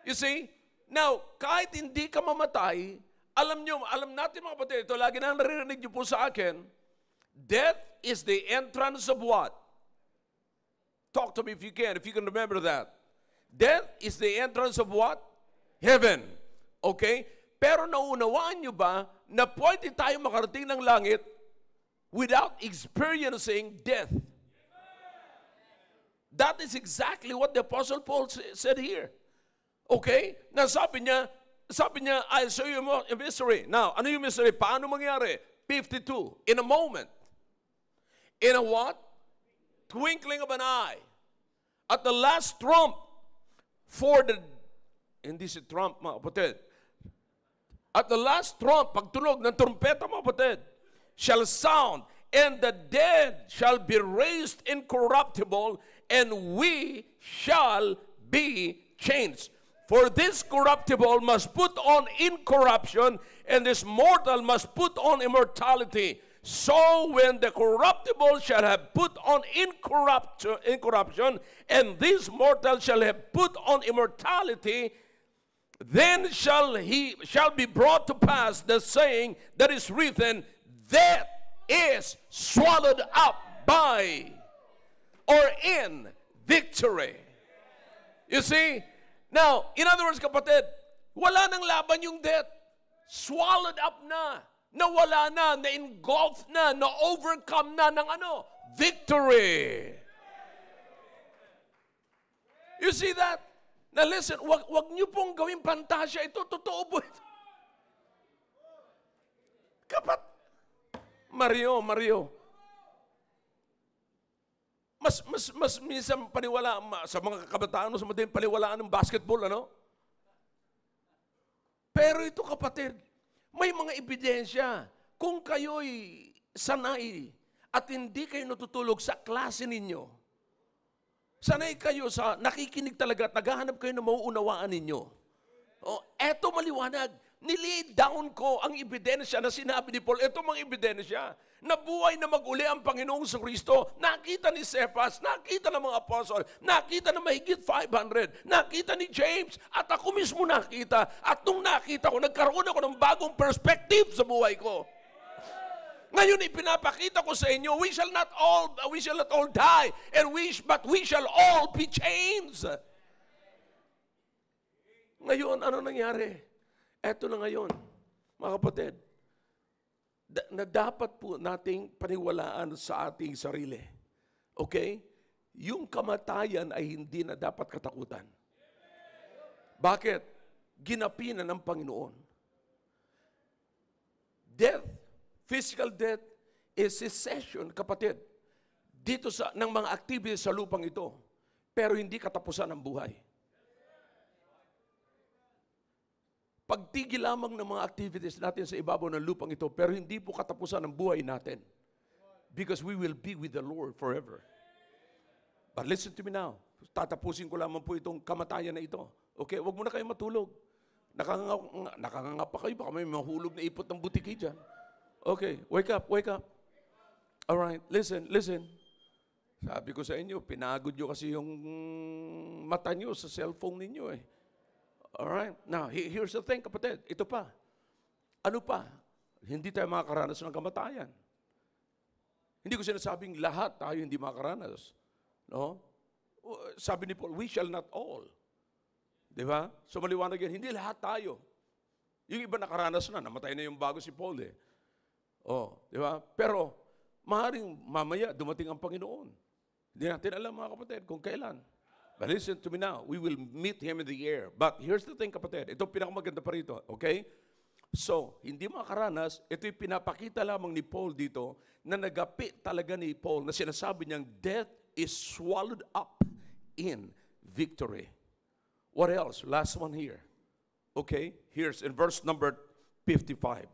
You see? Now, kahit hindi ka mamatay, alam natin mga kapatid, ito lagi na naririnig niyo po sa akin, death is the entrance of what? Talk to me if you can remember that. Death is the entrance of what? Heaven. Okay? Pero naunawaan nyo ba na pwede tayo makarating ng langit without experiencing death? That is exactly what the Apostle Paul said here. Okay? Na sabi niya, I'll show you a mystery. Now, ano yung mystery? Paano mangyari? 52. In a moment. In a what? twinkling of an eye, at the last trump, hindi si trump, mga kapatid. At the last trump, pagtunog ng trumpeta, mga kapatid, shall sound, and the dead shall be raised incorruptible, and we shall be changed. For this corruptible must put on incorruption, and this mortal must put on immortality. So when the corruptible shall have put on incorruption, and this mortal shall have put on immortality, then shall be brought to pass the saying that is written, death is swallowed up by or in victory. You see? Now, in other words, kapatid, wala nang laban yung death. Swallowed up na. Nawala na, na-engulf na, na-overcome na ng ano? Victory. You see that? Now listen, wag niyo pong gawing pantasya. Ito, totoo po ito. Mario. Mas minsan paniwala sa mga kabataan sa madaling paniwalaan ng basketball, ano? Pero ito, kapatid, may mga ebidensya. Kung kayo'y sanay at hindi kayo natutulog sa klase ninyo, sanay kayo sa nakikinig talaga at naghahanap kayo na mauunawaan ninyo. O, eto maliwanag. Nilay down ko ang ebidensya na sinabi ni Paul. Ito mga ebidensya. Nabuhay na mag-uli ang Panginoong Kristo. Nakita ni Cephas, nakita ng mga apostol, nakita na mahigit 500, nakita ni James, at ako mismo nakita. At nung nakita ko, nagkaroon ako ng bagong perspective sa buhay ko. Ngayon ipinapakita ko sa inyo, we shall not all die, but we shall all be changed. Ngayon, ano nangyari? Eto na ngayon, mga kapatid, na dapat po nating paniwalaan sa ating sarili. Okay? Yung kamatayan ay hindi na dapat katakutan. Bakit? Ginapi na ng Panginoon. Death, physical death, is cessation, kapatid, dito ng mga activities sa lupang ito, pero hindi katapusan ng buhay. Pagtigil lamang ng mga activities natin sa ibabaw ng lupang ito, pero hindi po katapusan ng buhay natin. Because we will be with the Lord forever. But listen to me now. Tatapusin ko lamang po itong kamatayan na ito. Okay, wag muna kayo matulog. Nakanganga pa kayo, baka may mahulog na ipot ng butiki dyan. Okay, wake up. Alright, listen. Sabi ko sa inyo, pinagod nyo kasi yung mata nyo sa cellphone ninyo eh. Alright? Now, here's the thing, kapatid. Ito pa. Ano pa? Hindi tayo makakaranas ng kamatayan. Hindi ko sinasabing lahat tayo hindi makakaranas. No? Sabi ni Paul, we shall not all. Di ba? So maliwanag yan, hindi lahat tayo. Yung iba nakaranas na, namatay na yung bago si Paul eh. Oh, di ba? Pero, maaaring mamaya dumating ang Panginoon. Hindi natin alam, mga kapatid, kung kailan. But listen to me now. We will meet Him in the air. But here's the thing, kapatid. Ito pinakamaganda pa rito. Okay? So, hindi makaranas. Ito yung pinapakita lamang ni Paul dito na nagapi talaga ni Paul na sinasabi niyang death is swallowed up in victory. What else? Last one here. Okay? Here's in verse number 55.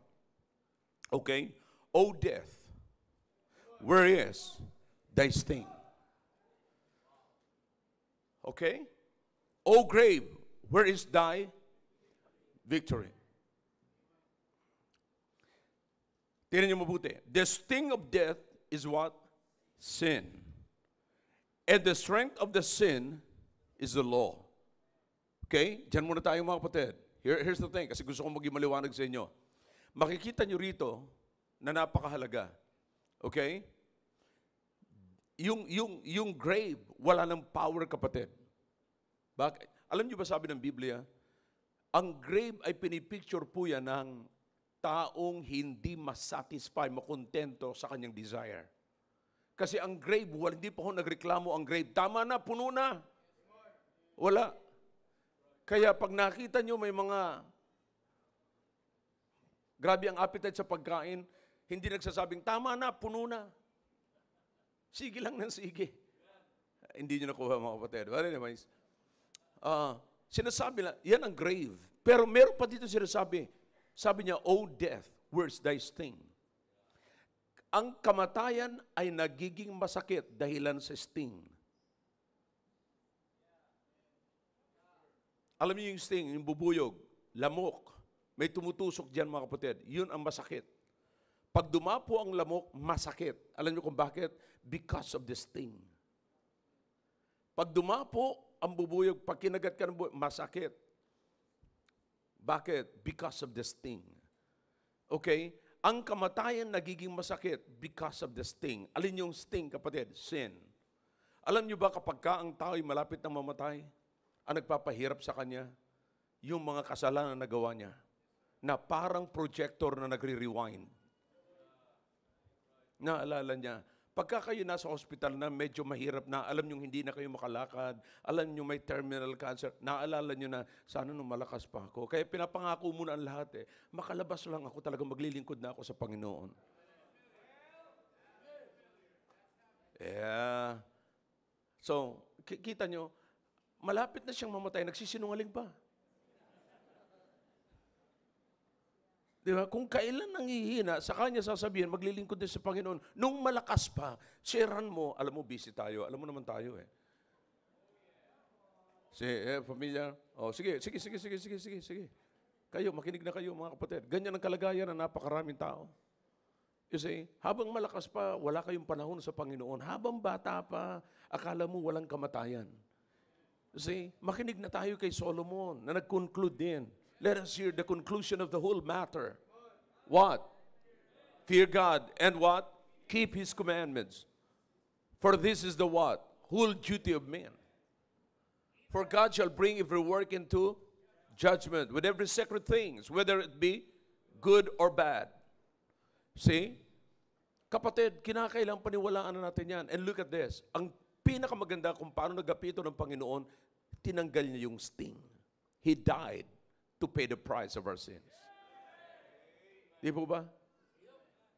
Okay? O death, where is thy sting? Okay? O grave, where is thy victory? Tingnan niyo mabuti. The sting of death is what? Sin. And the strength of the sin is the law. Okay? Diyan muna tayo, mga kapatid. Here's the thing, kasi gusto kong maging maliwanag sa inyo. Makikita niyo rito na napakahalaga. Okay? Yung grave, wala ng power, kapatid. Bakit? Alam niyo ba sabi ng Biblia, ang grave ay pinipicture po yan ng taong hindi masatisfy, makontento sa kanyang desire. Kasi ang grave, hindi pa ako nagreklamo ang grave. Tama na, puno na. Wala. Kaya pag nakita niyo may mga grabe ang appetite sa pagkain, hindi nagsasabing, tama na, puno na. Sige lang ng sige. Hindi nyo nakuha mga kapatid. But anyways, sinasabi na, yan ang grave. Pero meron pa dito sinasabi. Sabi niya, O death, where's thy sting? Ang kamatayan ay nagiging masakit dahilan sa sting. Alam niyo yung sting, yung bubuyog, lamok. May tumutusok dyan mga kapatid. Yun ang masakit. Pag dumapo ang lamok, masakit. Alam niyo kung bakit? Because of the sting. Pag dumapo ang bubuyog, pag kinagat ka ng bubuyog, masakit. Bakit? Because of the sting. Okay? Ang kamatayan nagiging masakit because of the sting. Alin yung sting, kapatid? Sin. Alam niyo ba kapag ka ang tao ay malapit na mamatay, ang nagpapahirap sa kanya, yung mga kasalanan na nagawa niya, na parang projector na nagre-rewind. Naalala niya, pagka kayo nasa hospital na medyo mahirap na, alam niyo hindi na kayo makalakad, alam niyo may terminal cancer, naalala niyo na, sana nung malakas pa ako. Kaya pinapangako muna ang lahat makalabas lang ako, talagang maglilingkod na ako sa Panginoon. Yeah. So, kita niyo, malapit na siyang mamatay, nagsisinungaling pa. Di ba? Kung kailan nanghihina, sa kanya sasabihin, maglilingkod din sa Panginoon. Nung malakas pa, sharean mo, alam mo, busy tayo. Alam mo naman tayo pamilya, sige. Kayo, makinig na kayo mga kapatid. Ganyan ang kalagayan ng napakaraming tao. You see, habang malakas pa, wala kayong panahon sa Panginoon. Habang bata pa, akala mo walang kamatayan. You see, makinig na tayo kay Solomon na nag-conclude din. Let us hear the conclusion of the whole matter. What? Fear God. And what? Keep His commandments. For this is the what? Whole duty of man. For God shall bring every work into judgment with every sacred things, whether it be good or bad. See? Kapatid, kinakailang paniwalaan na natin yan. And look at this. Ang pinakamaganda kung paano nagapito ng Panginoon, tinanggal niya yung sting. He died to pay the price of our sins. Di po ba?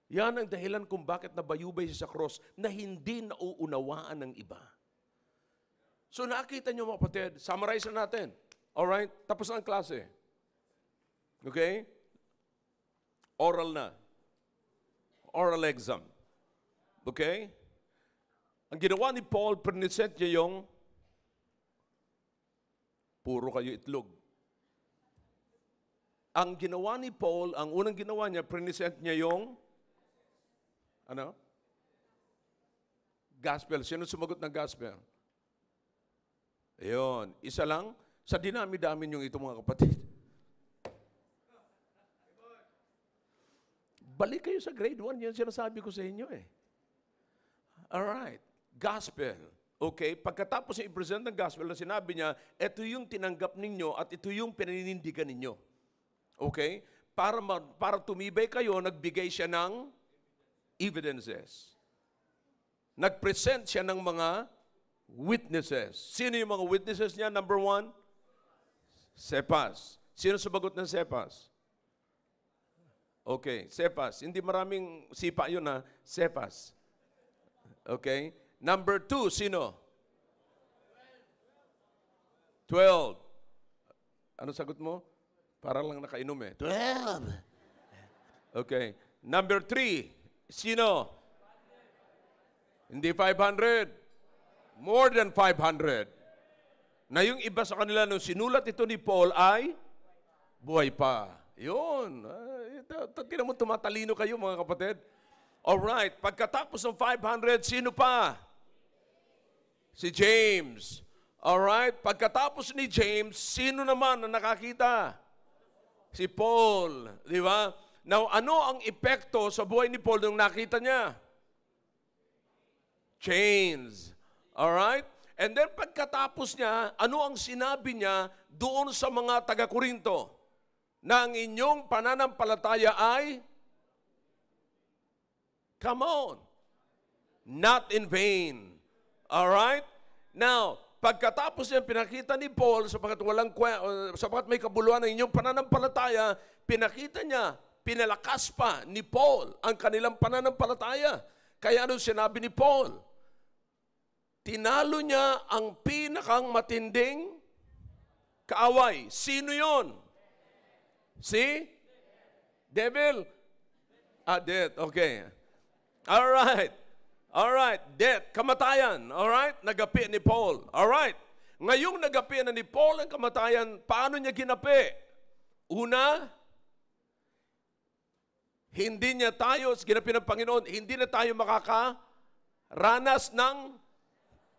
Yan ang dahilan kung bakit nabayubay siya sa cross na hindi nauunawaan ng iba. So nakita niyo mga kapatid, summarize na natin. Alright? Tapos na ang klase. Okay? Oral na. Oral exam. Okay? Ang ginawa ni Paul, present niya yung puro kayo itlog. Ang ginawa ni Paul, ang unang ginawa niya, present niya yung gospel. Sino sumagot ng gospel? Ayun. Isa lang, sa dinami-dami yung ito mga kapatid. Balik kayo sa grade 1, yan sinasabi ko sa inyo Alright. Gospel. Okay? Pagkatapos niya i-present ng gospel na sinabi niya, ito yung tinanggap ninyo at ito yung pininindigan ninyo. Okay? Para tumibay kayo, nagbigay siya ng evidences. Nag-present siya ng mga witnesses. Sino yung mga witnesses niya? Number 1, Cephas. Sino sumagot ng Cephas? Okay, Cephas. Hindi maraming sipa yun Cephas. Okay? Number 2, sino? 12. Ano sagot mo? Para lang nakainom 12. Okay. Number 3, sino? Hindi 500. More than 500. Na yung iba sa kanila, nung sinulat ito ni Paul ay buhay pa. Yun. Tinan mo, tumatalino kayo mga kapatid. Alright. Pagkatapos ng 500, sino pa? Si James. Alright. Pagkatapos ni James, sino naman na nakakita? Si Paul, di ba? Now, ano ang epekto sa buhay ni Paul nung nakita niya? Change. Alright? And then pagkatapos niya, ano ang sinabi niya doon sa mga taga-Korinto? Na ang inyong pananampalataya ay, come on, not in vain. Alright? Now, pagkatapos niya pinakita ni Paul, sapagat may kabuluhan ng inyong pananampalataya, pinakita niya, pinalakas pa ni Paul ang kanilang pananampalataya. Kaya ano sinabi ni Paul? tinalo niya ang pinakang matinding kaaway. Sino yon? Si? Devil? Death. Okay. Alright. Alright. Death. Kamatayan. Alright. Nagapi ni Paul. Alright. Ngayong nagapi na ni Paul ang kamatayan, paano niya ginapi? Una, hindi niya tayo, ginapi ng Panginoon, hindi na tayo makakaranas ng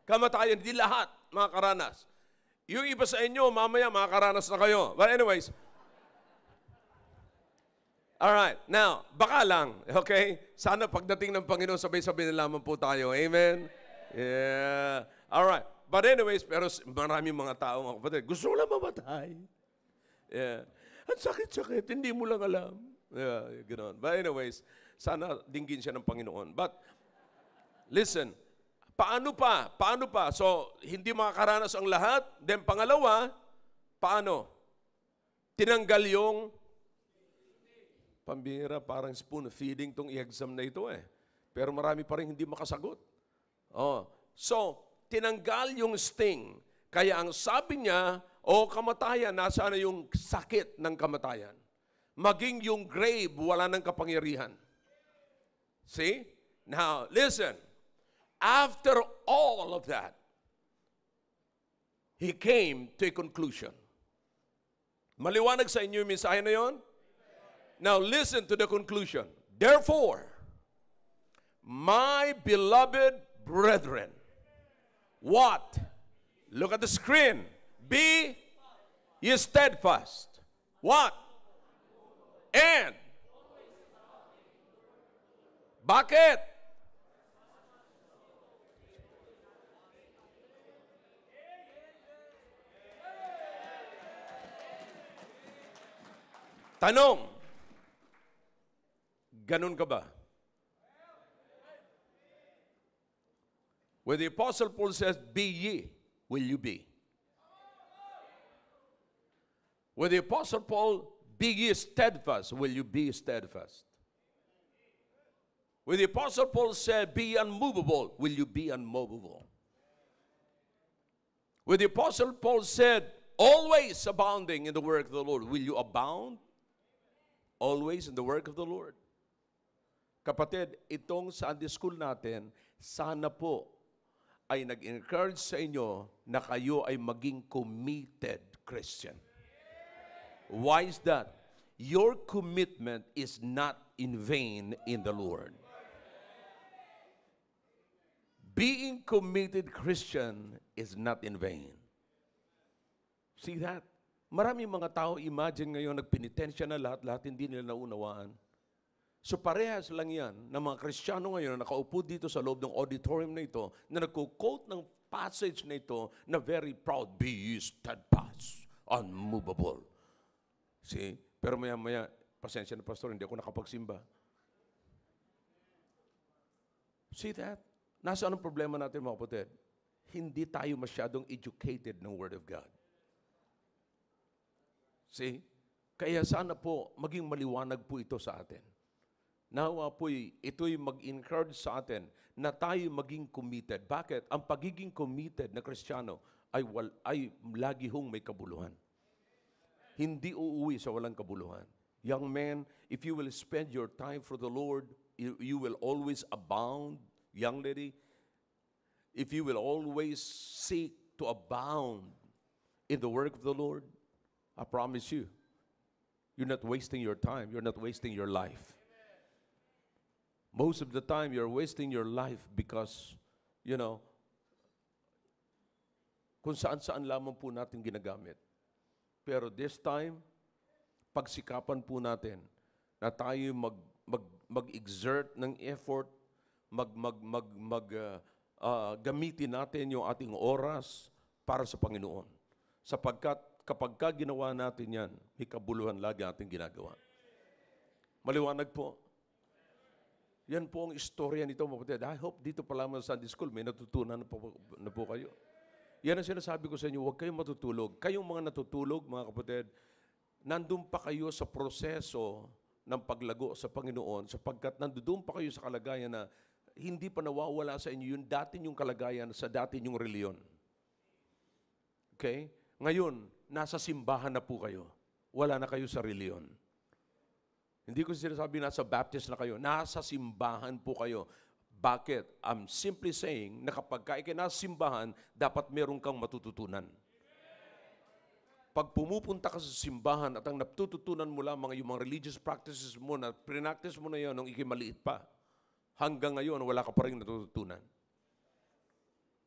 kamatayan. Hindi lahat makakaranas. Yung iba sa inyo, mamaya makakaranas na kayo. But anyways, alright, now, baka lang, okay? Sana pagdating ng Panginoon, sabay-sabay na lamang po tayo. Amen? Yeah. Alright. But anyways, pero maraming mga tao, mga kapatid, gusto lang mamatay. Yeah. Ang sakit-sakit, hindi mo lang alam. Yeah, ganoon. But anyways, sana dinggin siya ng Panginoon. But, listen, paano pa? Paano pa? So, hindi makakaranas ang lahat. Then, pangalawa, paano? Tinanggal yung pambira, parang spoon feeding tong i-exam na ito eh. Pero marami pa rin hindi makasagot. Oh. So, tinanggal yung sting. Kaya ang sabi niya, kamatayan, nasa na yung sakit ng kamatayan. Maging yung grave, wala ng kapangyarihan. See? Now, listen. After all of that, he came to a conclusion. Maliwanag sa inyo yung mensahe na yun? Now, listen to the conclusion. Therefore, my beloved brethren, what? Look at the screen. Be ye steadfast. What? And. Bakit? Tanong. Ganun ka ba? When the Apostle Paul says, be ye, will you be? When the Apostle Paul, be ye steadfast, will you be steadfast? When the Apostle Paul said, be unmovable, will you be unmovable? When the Apostle Paul said, always abounding in the work of the Lord, will you abound? Always in the work of the Lord. Kapatid, itong Sunday school natin, sana po ay nag-encourage sa inyo na kayo ay maging committed Christian. Why is that? Your commitment is not in vain in the Lord. Being committed Christian is not in vain. See that? Maraming mga tao, imagine ngayon, nagpenitensya na lahat hindi nila naunawaan. So parehas lang yan ng mga Kristiyano ngayon na nakaupo dito sa loob ng auditorium na ito, na nagko-quote ng passage na ito na very proud, be ye steadfast, unmovable. See? Pero maya-maya, pasensya na pastor, hindi ako nakapagsimba. See that? Nasaan ang problema natin mga kapatid? Hindi tayo masyadong educated ng Word of God. See? Kaya sana po, maging maliwanag po ito sa atin. Nawa po, ito'y mag-encourage sa atin na tayo maging committed. Bakit? Ang pagiging committed na Kristiyano ay lagi hong may kabuluhan. Hindi uuwi sa walang kabuluhan. Young man, if you will spend your time for the Lord, you will always abound. Young lady, if you will always seek to abound in the work of the Lord, I promise you, you're not wasting your time. You're not wasting your life. Most of the time, you're wasting your life because, kung saan-saan lamang po natin ginagamit. Pero this time, pagsikapan po natin na tayo mag-exert ng effort, gamitin natin yung ating oras para sa Panginoon. Sapagkat kapag ginawa natin yan, may kabuluhan lagi ating ginagawa. Maliwanag po. Yan po ang istorya nito, mga kapatid. I hope dito pa lamang sa Sunday School, may natutunan na po kayo. Yan ang sinasabi ko sa inyo, huwag kayong matutulog. Kayong mga natutulog, mga kapatid, nandun pa kayo sa proseso ng paglago sa Panginoon sapagkat nandun pa kayo sa kalagayan na hindi pa nawawala sa inyo yung dati nyong kalagayan sa dati nyong reliyon. Okay? Ngayon, nasa simbahan na po kayo. Wala na kayo sa reliyon. Hindi ko sinasabi nasa Baptist na kayo. Nasa simbahan po kayo. Bakit? I'm simply saying na kapag nasa simbahan, dapat meron kang matututunan. Pag pumupunta ka sa simbahan at ang natututunan mo lamang yung mga religious practices mo na pre-practice mo na yun nung ikimaliit pa, hanggang ngayon wala ka pa rin natututunan.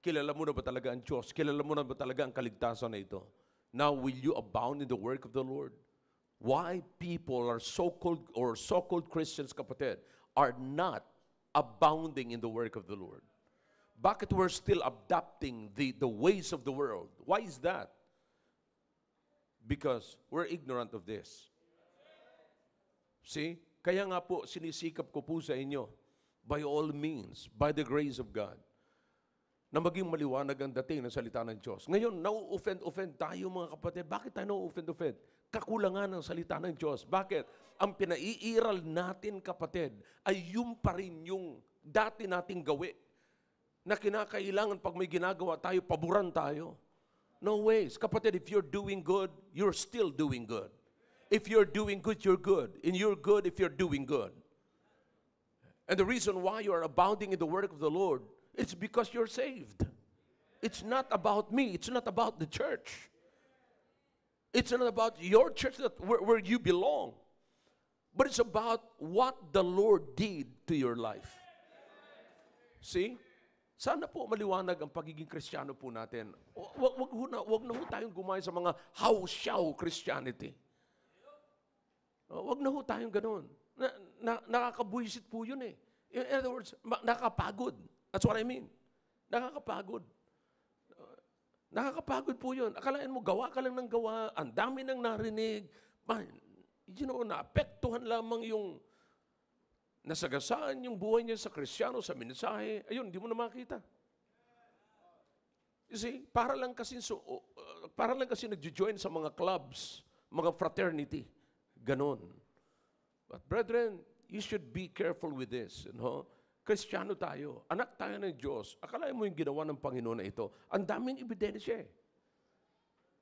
Kilala mo na ba talaga ang Diyos? Kilala mo na ba talaga ang kaligtasan na ito? Now, will you abound in the work of the Lord? Why people are so-called or so-called Christians, kapatid, are not abounding in the work of the Lord? Bakit we're still adopting the ways of the world? Why is that? Because we're ignorant of this. See? Kaya nga po, sinisikap ko po sa inyo, by all means, by the grace of God, na maging maliwanag ang dating ng salita ng Diyos. Ngayon, nau-offend tayo mga kapatid. Bakit tayo nau-offend? Kakulangan ng salita ng Diyos. Bakit? Ang pinaiiral natin, kapatid, ay yung pa rin yung dati nating gawi na kinakailangan pag may ginagawa tayo, paboran tayo. No ways. Kapatid, if you're doing good, you're still doing good. If you're doing good, you're good. And you're good if you're doing good. And the reason why you are abounding in the work of the Lord, it's because you're saved. It's not about me. It's not about the church. It's not about your church where you belong. But it's about what the Lord did to your life. See? Sana po maliwanag ang pagiging Kristiyano po natin. Wag na ho tayong gumaya sa mga how-shaw Christianity. Wag na ho tayong ganun. Nakakabuisit po yun eh. In other words, nakakapagod. That's what I mean. Nakakapagod. Nakakapagod po yun. Akalain mo, gawa ka lang ng gawa, ang dami nang narinig. Man, naapektuhan lamang yung nasagasaan yung buhay niya sa Kristiyano, sa mensahe. Ayun, hindi mo na makita. You see, para lang kasi nagjo-join sa mga clubs, mga fraternity. Ganon. But brethren, you should be careful with this. You know? Kristiyano tayo. Anak tayo ng Diyos. Akalain mo yung ginawa ng Panginoon na ito. Ang daming ebidensya.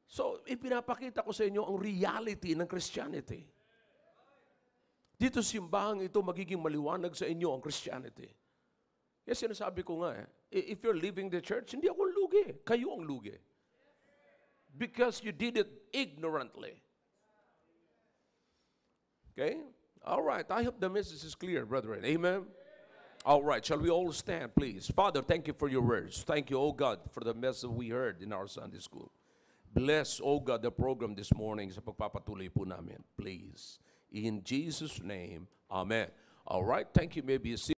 So, ipinapakita ko sa inyo ang reality ng Christianity. Dito simbahang ito magiging maliwanag sa inyo ang Christianity. Kaya sinasabi ko nga, if you're leaving the church, hindi ako lugi. Kayo ang lugi. Because you did it ignorantly. Okay? All right. I hope the message is clear, brethren. Amen? All right. Shall we all stand, please? Father, thank you for your words. Thank you, oh God, for the message we heard in our Sunday school. Bless, oh God, the program this morning sa pagpapatuloy po namin. Please. In Jesus' name, amen. All right. Thank you. Maybe you see